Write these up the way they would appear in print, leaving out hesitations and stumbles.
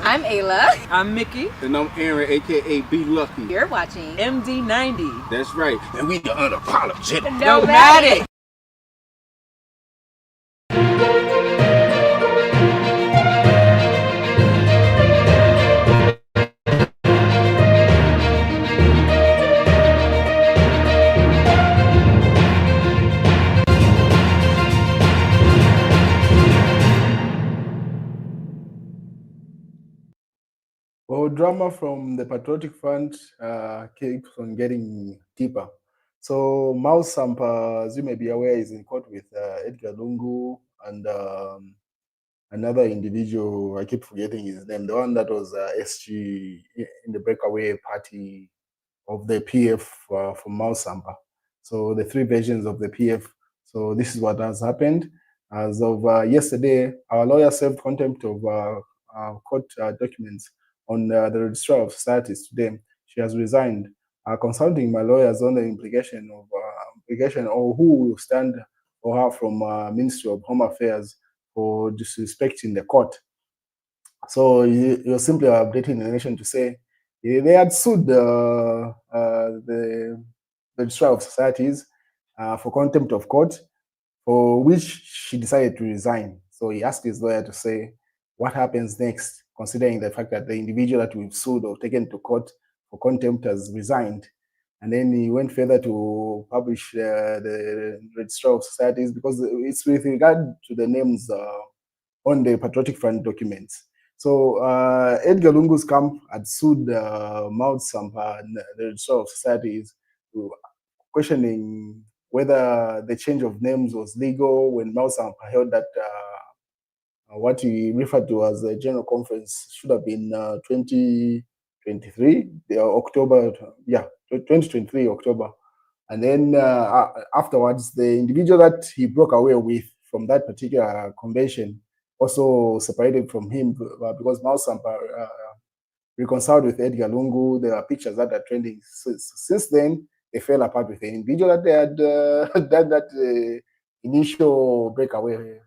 I'm Ayla. I'm Mickey. And I'm Aaron, aka Be Lucky. You're watching MD90. That's right. And we the unapologetic. Nomadic. Well, drama from the Patriotic Front keeps on getting deeper. So Mao Sampa, as you may be aware, is in court with Edgar Lungu and another individual. I keep forgetting his name. The one that was SG in the breakaway party of the PF from Mao Sampa. So the three versions of the PF. So this is what has happened. As of yesterday, our lawyer served contempt of court documents on the registrar of societies today. She has resigned. Consulting my lawyers on the implication or who will stand for her from Ministry of Home Affairs for disrespecting the court. So you're simply updating the nation to say they had sued the registrar of societies for contempt of court, for which she decided to resign. So he asked his lawyer to say what happens next, considering the fact that the individual that we've sued or taken to court for contempt has resigned. And then he went further to publish the registrar of societies because it's with regard to the names on the Patriotic Front documents. So Edgar Lungu's camp had sued Mao Sampa and the registrar of societies, questioning whether the change of names was legal when Mao Sampa held that what he referred to as a general conference should have been 2023, October, 2023 October. And then afterwards, the individual that he broke away with from that particular convention also separated from him because Mao Sampa reconciled with Edgar Lungu. There are pictures that are trending. Since then, they fell apart with the individual that they had done that initial breakaway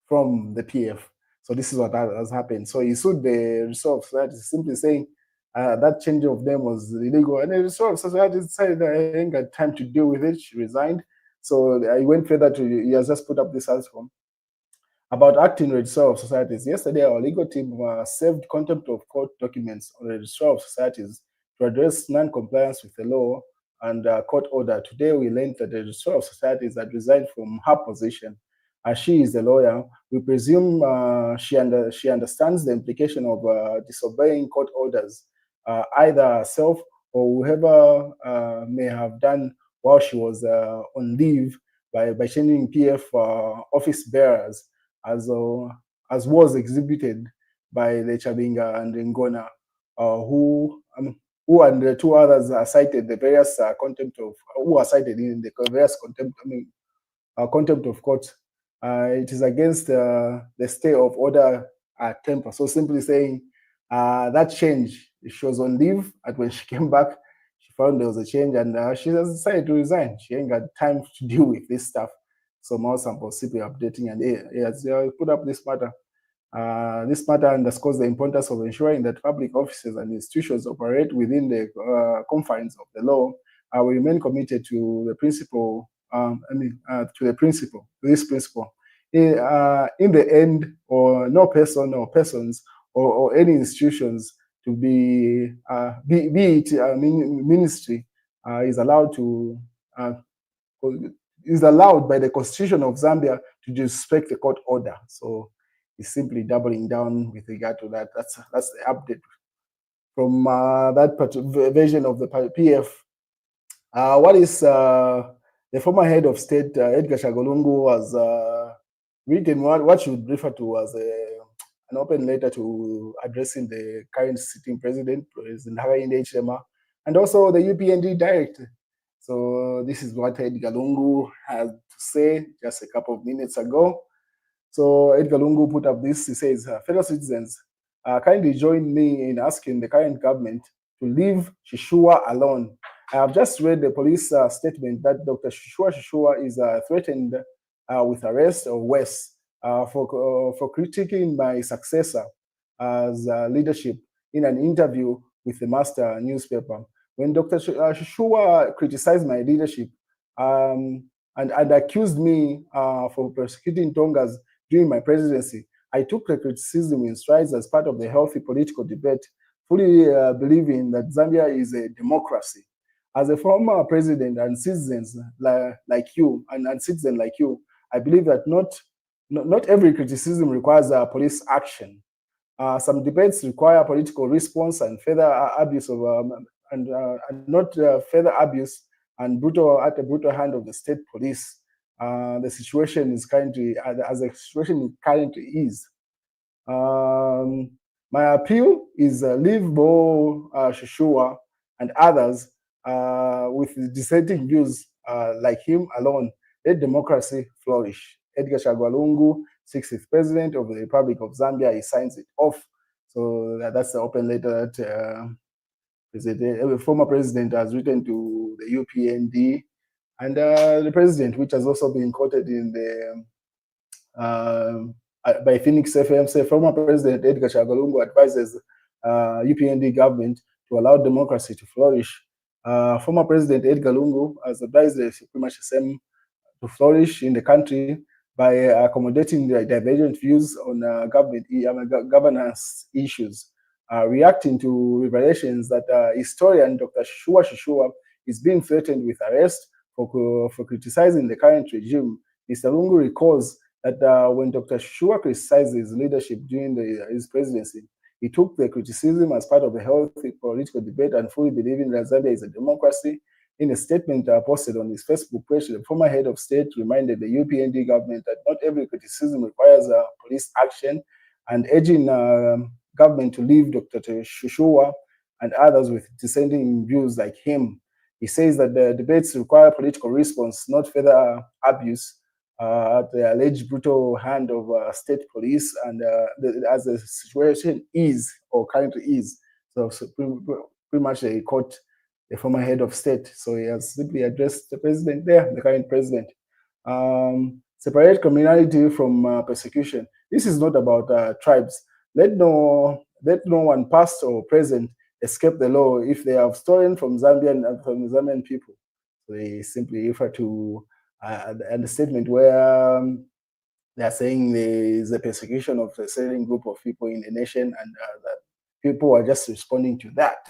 from the PF. So this is what has happened. So he sued the registrar of society, simply saying that change of name was illegal. And the registrar of society decided that I ain't got time to deal with it. She resigned. So I went further to, he has just put up this outcome about acting registrar of societies. Yesterday, our legal team served contempt of court documents on the registrar of societies to address non-compliance with the law and court order. Today, we learned that the registrar of societies had resigned from her position. As she is the lawyer, we presume she understands the implication of disobeying court orders, either herself or whoever may have done while she was on leave by changing PF office bearers, as was exhibited by the Chabinga and Ngona, who and the two others are cited the various contempt of, who are cited in the various contempt of court. It is against the stay of order temper. So simply saying that change, she was on leave, and when she came back, she found there was a change, and she has decided to resign. She ain't got time to deal with this stuff. So Mao Sampa was simply updating, and he has put up this matter. This matter underscores the importance of ensuring that public offices and institutions operate within the confines of the law. We remain committed to the principle, this principle. In the end, or no person or persons or any institutions to be it ministry is allowed to is allowed by the Constitution of Zambia to disrespect the court order. So it's simply doubling down with regard to that. That's the update from that version of the PF. What is the former head of state, Edgar Chagwa, was written what you would refer to as an open letter to addressing the current sitting president, President Hakainde Hichilema, and also the UPND director. So this is what Edgar Lungu had to say just a couple of minutes ago. So Edgar Lungu put up this. He says, fellow citizens, kindly join me in asking the current government to leave Shishua alone. I have just read the police statement that Dr. Shishua is threatened with arrest or worse for critiquing my successor. as leadership in an interview with the Master newspaper. When Dr. Shushuwa criticized my leadership and accused me for persecuting Tongas during my presidency, I took the criticism in strides as part of the healthy political debate, fully believing that Zambia is a democracy. As a former president and citizens like you, and citizen like you, I believe that not every criticism requires police action. Some debates require political response and further abuse of and not further abuse and at the brutal hand of the state police. The situation is currently as the situation currently is. My appeal is leave Bo Shushuwa and others with dissenting views like him alone. Let democracy flourish. Edgar Chagwa Lungu, 60th President of the Republic of Zambia, he signs it off. So that's the open letter that the former president has written to the UPND, and the president, which has also been quoted in the by Phoenix FM, say former President Edgar Chagwa Lungu advises UPND government to allow democracy to flourish. Former President Edgar Lungu has advised pretty much the same to flourish in the country by accommodating the divergent views on governance issues, reacting to revelations that historian Dr. Shushuwa is being threatened with arrest for criticizing the current regime. Mr. Lungu recalls that when Dr. Shushuwa criticized his leadership during his presidency, he took the criticism as part of a healthy political debate and fully believing that Zambia is a democracy. In a statement posted on his Facebook page, the former head of state reminded the UPND government that not every criticism requires police action, and urging government to leave Dr. Shushuwa and others with dissenting views like him. He says that the debates require political response, not further abuse at the alleged brutal hand of state police, and as the situation is or currently is. So pretty much they caught the former head of state. So he has simply addressed the president there, the current president. Separate criminality from persecution. This is not about tribes. Let no one past or present escape the law if they have stolen from Zambian people. So they simply refer to and the statement where they are saying there is a persecution of a certain group of people in the nation, and that people are just responding to that.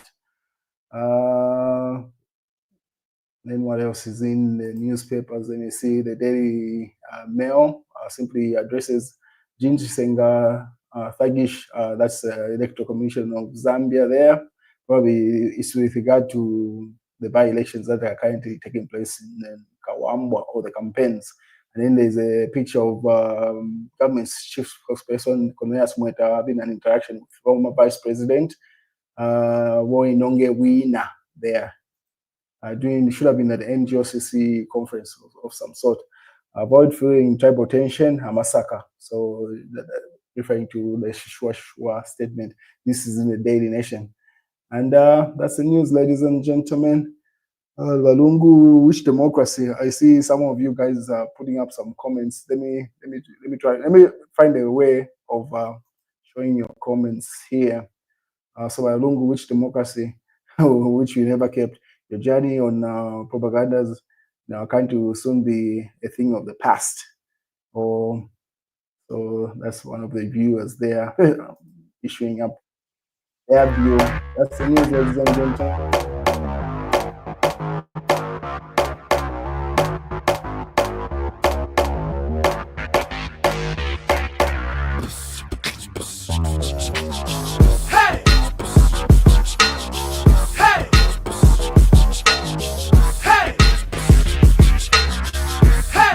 Then what else is in the newspapers? Then you see the Daily Mail simply addresses Jinji Senga Thagish, that's the Electoral Commission of Zambia there. Probably it's with regard to the by-elections that are currently taking place in Kawambwa, or the campaigns. And then there's a picture of government's chief spokesperson, Cornelius Mweta, having an interaction with former Vice President Woinonge Wina there. Should have been at the NGOCC conference of some sort. Avoid feeling tribal tension, a massacre. So referring to the Shushuwa statement. This is in the Daily Nation. And that's the news, ladies and gentlemen. Lungu, which democracy? I see some of you guys are putting up some comments. Let me find a way of showing your comments here. So Lungu, which democracy? Which we never kept. Your journey on propagandas now kind to soon be a thing of the past. So that's one of the viewers there issuing up their view. That's the news, ladies and gentlemen.